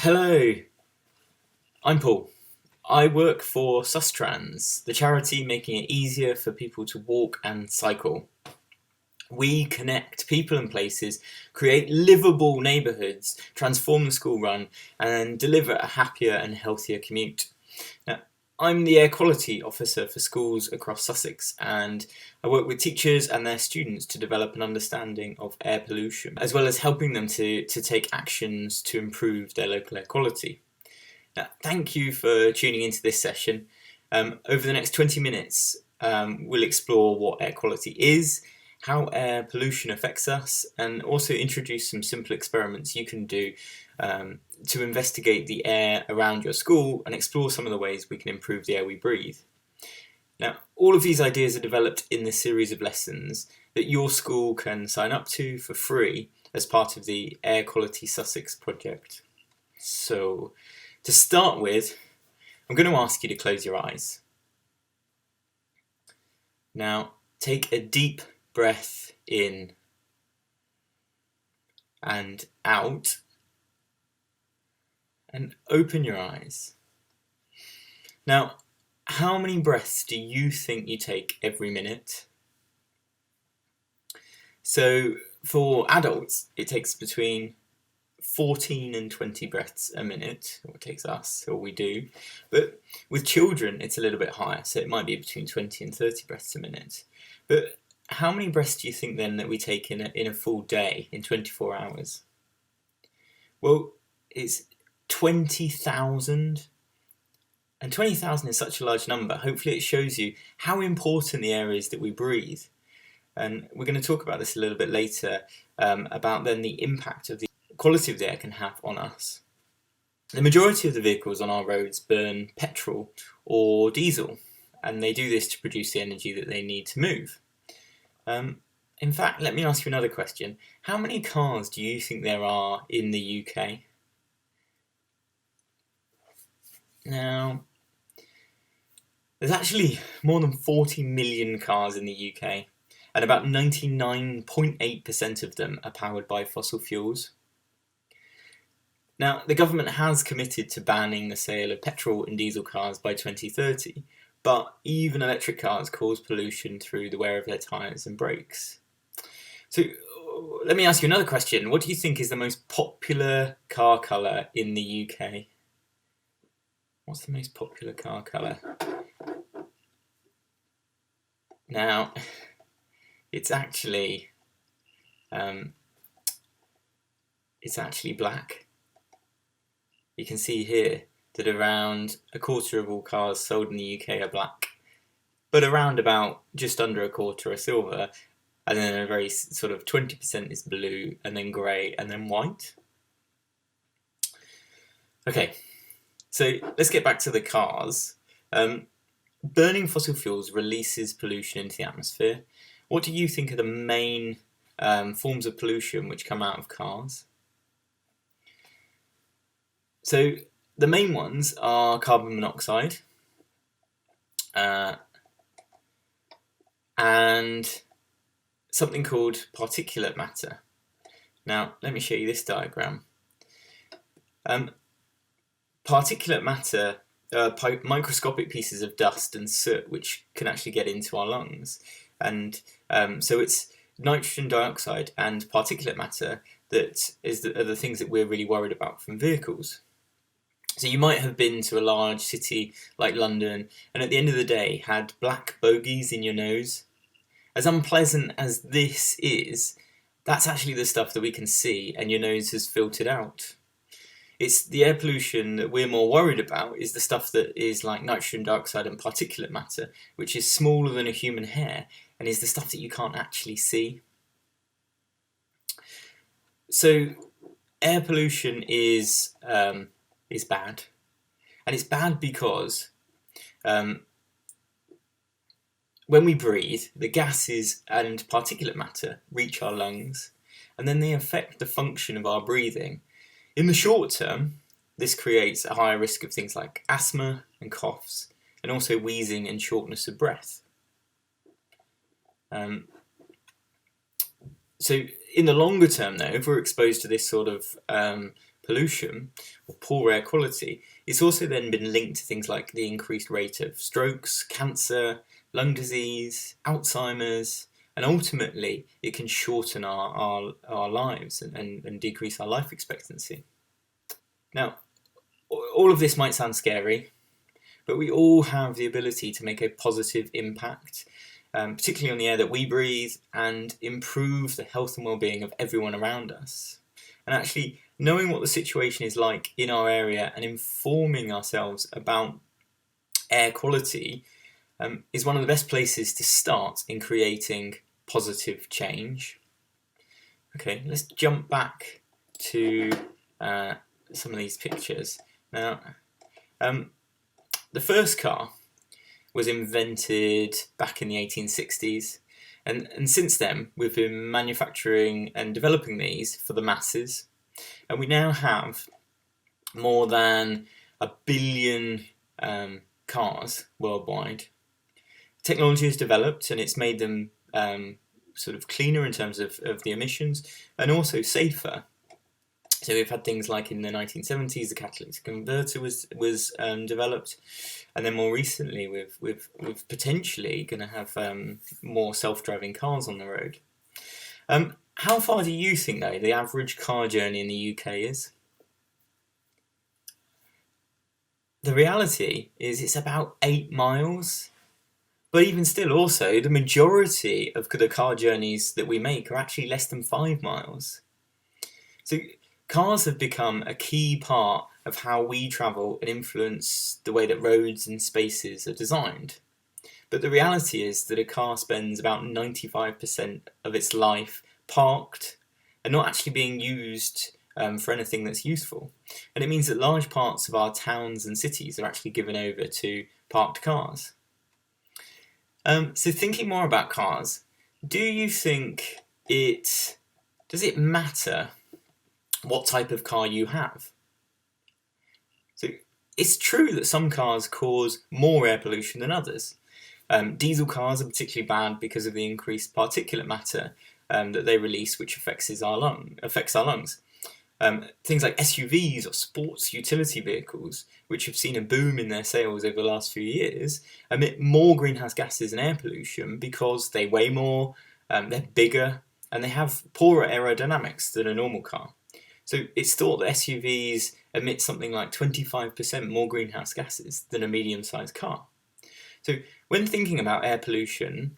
Hello, I'm Paul. I work for Sustrans, the charity making it easier for people to walk and cycle. We connect people and places, create livable neighbourhoods, transform the school run, and deliver a happier and healthier commute. Now, I'm the air quality officer for schools across Sussex, and I work with teachers and their students to develop an understanding of air pollution, as well as helping them to take actions to improve their local air quality. Now, thank you for tuning into this session. Over the next 20 minutes, we'll explore what air quality is, how air pollution affects us, and also introduce some simple experiments you can do to investigate the air around your school and explore some of the ways we can improve the air we breathe. Now, all of these ideas are developed in this series of lessons that your school can sign up to for free as part of the Air Quality Sussex project. So, to start with, I'm going to ask you to close your eyes. Now, take a deep breath in and out, and open your eyes. Now, how many breaths do you think you take every minute? So, for adults, it takes between 14 and 20 breaths a minute, or it takes us, or we do. But with children, it's a little bit higher, so it might be between 20 and 30 breaths a minute. But how many breaths do you think then that we take in a full day, in 24 hours? Well, it's 20,000. And 20,000 is such a large number. Hopefully it shows you how important the air is that we breathe. And we're going to talk about this a little bit later, about then the impact of the quality of the air can have on us. The majority of the vehicles on our roads burn petrol or diesel, and they do this to produce the energy that they need to move. In fact, let me ask you another question. How many cars do you think there are in the UK? Now, there's actually more than 40 million cars in the UK, and about 99.8% of them are powered by fossil fuels. Now, the government has committed to banning the sale of petrol and diesel cars by 2030, but even electric cars cause pollution through the wear of their tyres and brakes. So, let me ask you another question. What do you think is the most popular car colour in the UK? What's the most popular car colour? Now, it's actually black. You can see here that around a quarter of all cars sold in the UK are black, but around about just under a quarter are silver, and then a very sort of 20% is blue, and then grey, and then white. Okay, so let's get back to the cars. Burning fossil fuels releases pollution into the atmosphere. What do you think are the main forms of pollution which come out of cars? So the main ones are carbon monoxide and something called particulate matter. Now, let me show you this diagram. Particulate matter are microscopic pieces of dust and soot which can actually get into our lungs. And so it's nitrogen dioxide and particulate matter that are the things that we're really worried about from vehicles. So you might have been to a large city like London and at the end of the day had black bogies in your nose. As unpleasant as this is, that's actually the stuff that we can see and your nose has filtered out. It's the air pollution that we're more worried about is the stuff that is like nitrogen dioxide and particulate matter, which is smaller than a human hair and is the stuff that you can't actually see. So air pollution is bad, and it's bad because when we breathe, the gases and particulate matter reach our lungs, and then they affect the function of our breathing. In the short term, this creates a higher risk of things like asthma and coughs, and also wheezing and shortness of breath. So in the longer term though, if we're exposed to this sort of pollution or poor air quality, it's also then been linked to things like the increased rate of strokes, cancer, lung disease, Alzheimer's, and ultimately it can shorten our lives and decrease our life expectancy. Now, all of this might sound scary, but we all have the ability to make a positive impact, particularly on the air that we breathe, and improve the health and well-being of everyone around us. And actually, knowing what the situation is like in our area and informing ourselves about air quality is one of the best places to start in creating positive change. Okay, let's jump back to some of these pictures. Now, the first car was invented back in the 1860s, and since then we've been manufacturing and developing these for the masses, and we now have more than 1 billion cars worldwide. Technology has developed and it's made them sort of cleaner in terms of the emissions and also safer. So we've had things like in the 1970s the catalytic converter was developed, and then more recently we've potentially going to have more self-driving cars on the road. How far do you think though the average car journey in the UK is? The reality is it's about 8 miles. But even still, also, the majority of the car journeys that we make are actually less than 5 miles. So cars have become a key part of how we travel and influence the way that roads and spaces are designed. But the reality is that a car spends about 95% of its life parked and not actually being used for anything that's useful. And it means that large parts of our towns and cities are actually given over to parked cars. So thinking more about cars, do you think does it matter what type of car you have? So it's true that some cars cause more air pollution than others. Diesel cars are particularly bad because of the increased particulate matter that they release, which affects our lungs. Things like SUVs or sports utility vehicles, which have seen a boom in their sales over the last few years, emit more greenhouse gases and air pollution because they weigh more, they're bigger, and they have poorer aerodynamics than a normal car. So it's thought that SUVs emit something like 25% more greenhouse gases than a medium-sized car. So when thinking about air pollution,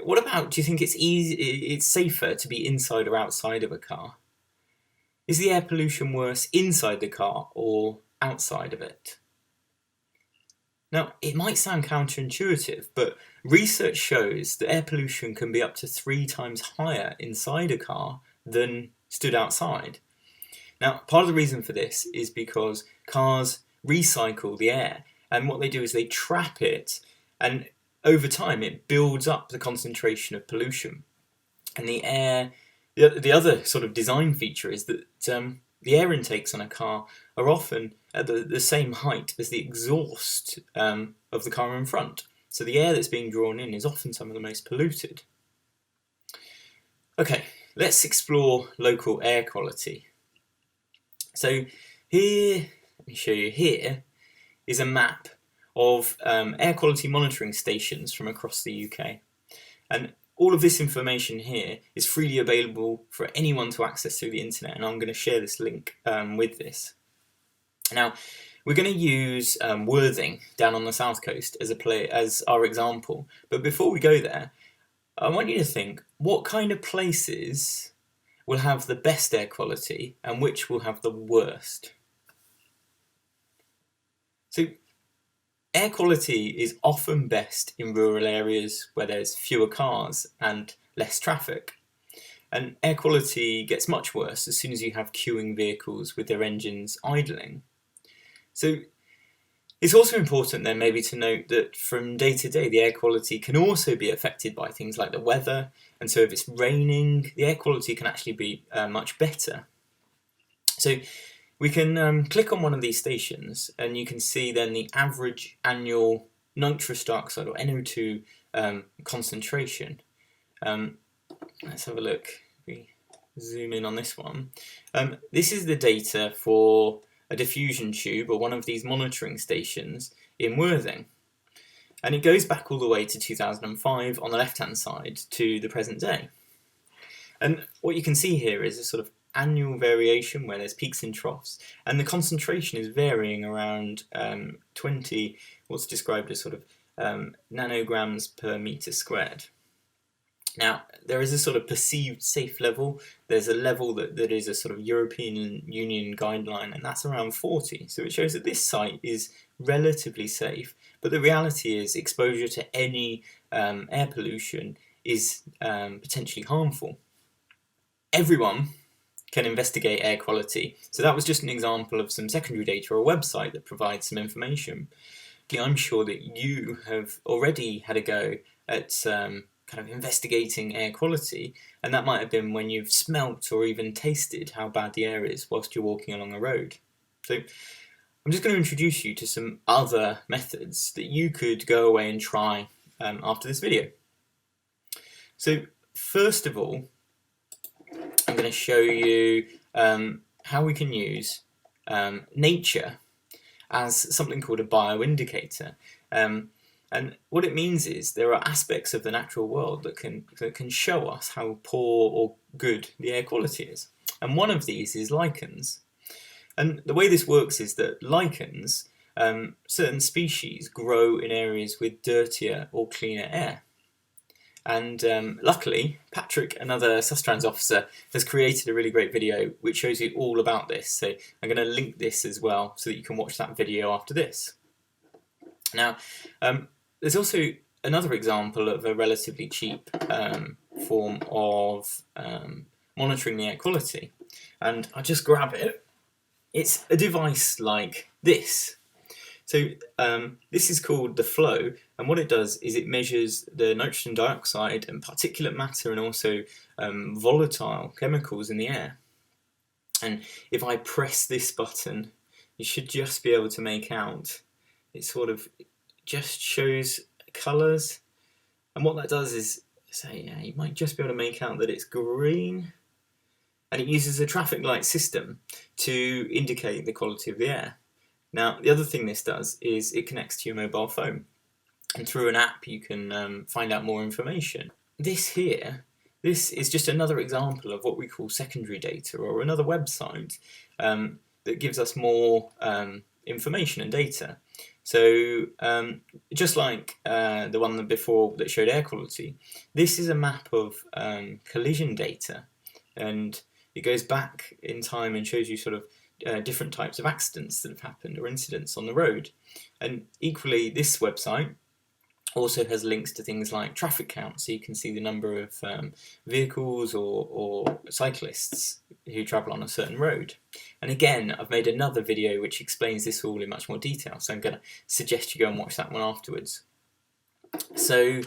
what about, do you think it's safer to be inside or outside of a car? Is the air pollution worse inside the car or outside of it? Now, it might sound counterintuitive, but research shows that air pollution can be up to 3 times higher inside a car than stood outside. Now, part of the reason for this is because cars recycle the air, and what they do is they trap it, and over time it builds up the concentration of pollution. And the other sort of design feature is that the air intakes on a car are often at the same height as the exhaust of the car in front. So the air that's being drawn in is often some of the most polluted. Okay, let's explore local air quality. So here, let me show you, here is a map of air quality monitoring stations from across the UK. And all of this information here is freely available for anyone to access through the internet, and I'm going to share this link with this. Now, we're going to use Worthing down on the south coast as our example, but before we go there, I want you to think, what kind of places will have the best air quality and which will have the worst? So, air quality is often best in rural areas where there's fewer cars and less traffic. And air quality gets much worse as soon as you have queuing vehicles with their engines idling. So it's also important then maybe to note that from day to day the air quality can also be affected by things like the weather, and so if it's raining, the air quality can actually be much better. So we can click on one of these stations and you can see then the average annual nitrous dioxide or NO2 concentration. Let's have a look. We zoom in on this one. This is the data for a diffusion tube or one of these monitoring stations in Worthing. And it goes back all the way to 2005 on the left-hand side to the present day. And what you can see here is a sort of annual variation where there's peaks and troughs, and the concentration is varying around 20, what's described as sort of nanograms per metre squared. Now, there is a sort of perceived safe level. There's a level that is a sort of European Union guideline, and that's around 40. So it shows that this site is relatively safe, but the reality is exposure to any air pollution is potentially harmful. Everyone can investigate air quality. So that was just an example of some secondary data or a website that provides some information. I'm sure that you have already had a go at kind of investigating air quality, and that might have been when you've smelt or even tasted how bad the air is whilst you're walking along a road. So I'm just going to introduce you to some other methods that you could go away and try after this video. So first of all, I'm going to show you how we can use nature as something called a bioindicator. And what it means is there are aspects of the natural world that can show us how poor or good the air quality is. And one of these is lichens. And the way this works is that lichens, certain species, grow in areas with dirtier or cleaner air. And luckily, Patrick, another Sustrans officer, has created a really great video which shows you all about this. So I'm going to link this as well so that you can watch that video after this. Now, there's also another example of a relatively cheap form of monitoring the air quality. And I'll just grab it. It's a device like this. So this is called the Flow, and what it does is it measures the nitrogen dioxide and particulate matter and also volatile chemicals in the air. And if I press this button, you should just be able to make out, it sort of just shows colours, and what that does is say, yeah, you might just be able to make out that it's green, and it uses a traffic light system to indicate the quality of the air. Now, the other thing this does is it connects to your mobile phone, and through an app you can find out more information. This is just another example of what we call secondary data, or another website that gives us more information and data. So just like the one before that showed air quality, this is a map of collision data, and it goes back in time and shows you sort of different types of accidents that have happened or incidents on the road. And equally, this website also has links to things like traffic count, so you can see the number of vehicles or cyclists who travel on a certain road. And again, I've made another video which explains this all in much more detail, so I'm going to suggest you go and watch that one afterwards. So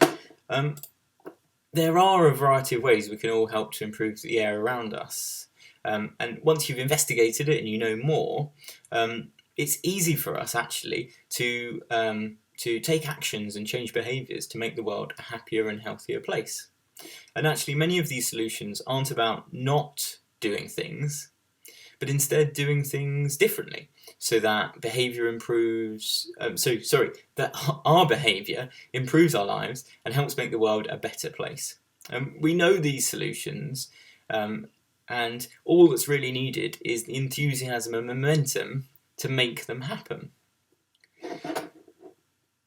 there are a variety of ways we can all help to improve the air around us. And once you've investigated it and you know more, it's easy for us actually to take actions and change behaviours to make the world a happier and healthier place. And actually many of these solutions aren't about not doing things, but instead doing things differently so that behaviour improves, that our behaviour improves our lives and helps make the world a better place. We know these solutions, and all that's really needed is the enthusiasm and momentum to make them happen.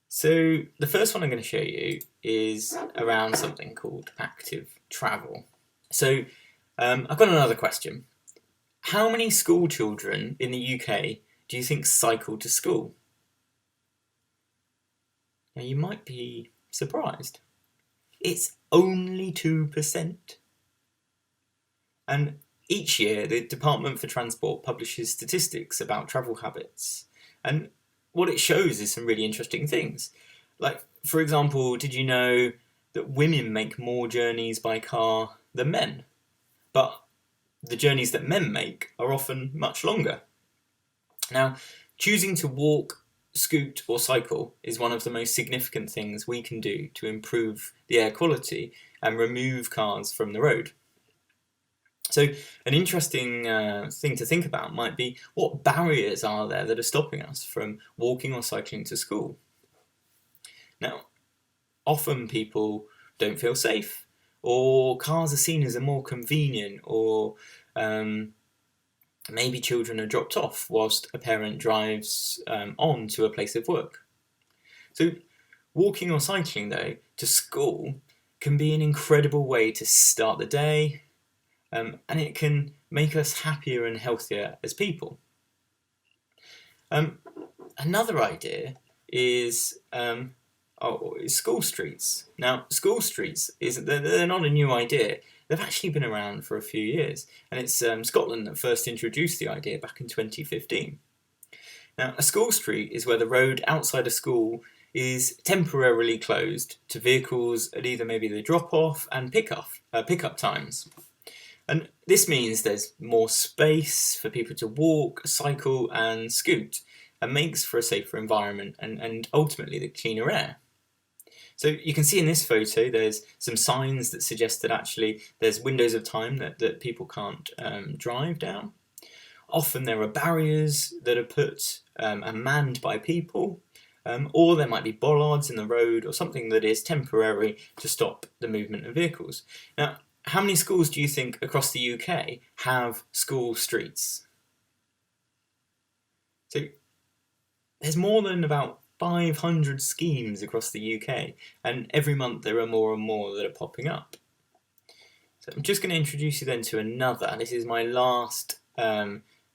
So the first one I'm going to show you is around something called active travel. So I've got another question. How many school children in the UK do you think cycle to school? Now you might be surprised. It's only 2%. And each year the Department for Transport publishes statistics about travel habits. And what it shows is some really interesting things. Like, for example, did you know that women make more journeys by car than men? But the journeys that men make are often much longer. Now, choosing to walk, scoot or cycle is one of the most significant things we can do to improve the air quality and remove cars from the road. So an interesting thing to think about might be, what barriers are there that are stopping us from walking or cycling to school? Now, often people don't feel safe, or cars are seen as a more convenient, or maybe children are dropped off whilst a parent drives on to a place of work. So walking or cycling, though, to school can be an incredible way to start the day, and it can make us happier and healthier as people. Another idea is school streets. Now, school streets, they're not a new idea. They've actually been around for a few years, and it's Scotland that first introduced the idea back in 2015. Now, a school street is where the road outside a school is temporarily closed to vehicles at either maybe the drop-off and pick-up times. And this means there's more space for people to walk, cycle and scoot, and makes for a safer environment and ultimately the cleaner air. So you can see in this photo there's some signs that suggest that actually there's windows of time that people can't drive down. Often there are barriers that are put and manned by people, or there might be bollards in the road or something that is temporary to stop the movement of vehicles. Now, how many schools do you think across the UK have school streets? So there's more than about 500 schemes across the UK, and every month there are more and more that are popping up. So I'm just going to introduce you then to another. This is my last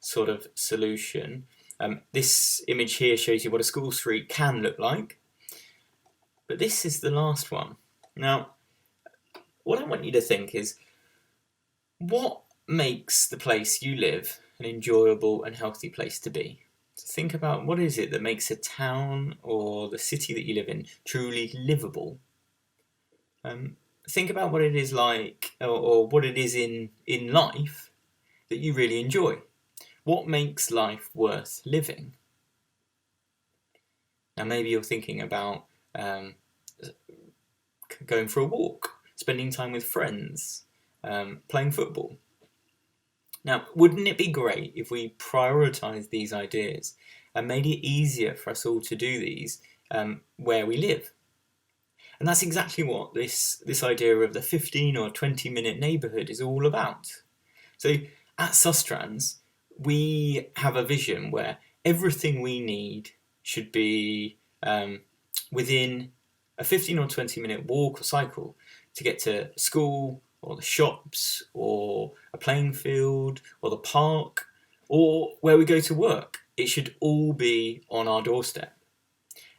sort of solution. This image here shows you what a school street can look like, but this is the last one. Now, what I want you to think is, what makes the place you live an enjoyable and healthy place to be? So think about, what is it that makes a town or the city that you live in truly livable? Think about what it is like, or what it is in life that you really enjoy. What makes life worth living? Now maybe you're thinking about going for a walk, spending time with friends, playing football. Now, wouldn't it be great if we prioritised these ideas and made it easier for us all to do these where we live? And that's exactly what this idea of the 15 or 20 minute neighbourhood is all about. So at Sustrans, we have a vision where everything we need should be within a 15 or 20 minute walk or cycle to get to school, or the shops, or a playing field, or the park, or where we go to work. It should all be on our doorstep.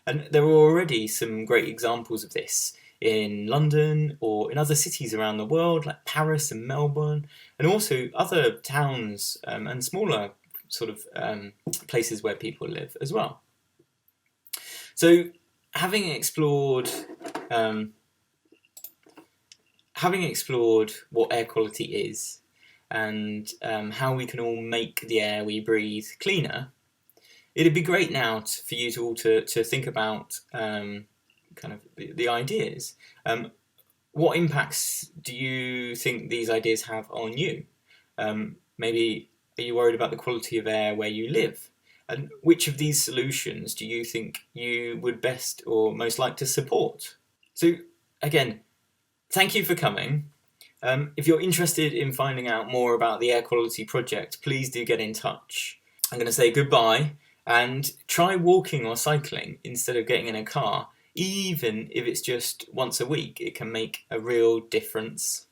And there are already some great examples of this in London or in other cities around the world, like Paris and Melbourne, and also other towns and smaller sort of places where people live as well. So having explored what air quality is and how we can all make the air we breathe cleaner, it'd be great now for you to all to think about kind of the ideas. What impacts do you think these ideas have on you? Maybe are you worried about the quality of air where you live? And which of these solutions do you think you would best or most like to support? So again, thank you for coming. If you're interested in finding out more about the Air Quality Project, please do get in touch. I'm going to say goodbye, and try walking or cycling instead of getting in a car. Even if it's just once a week, it can make a real difference.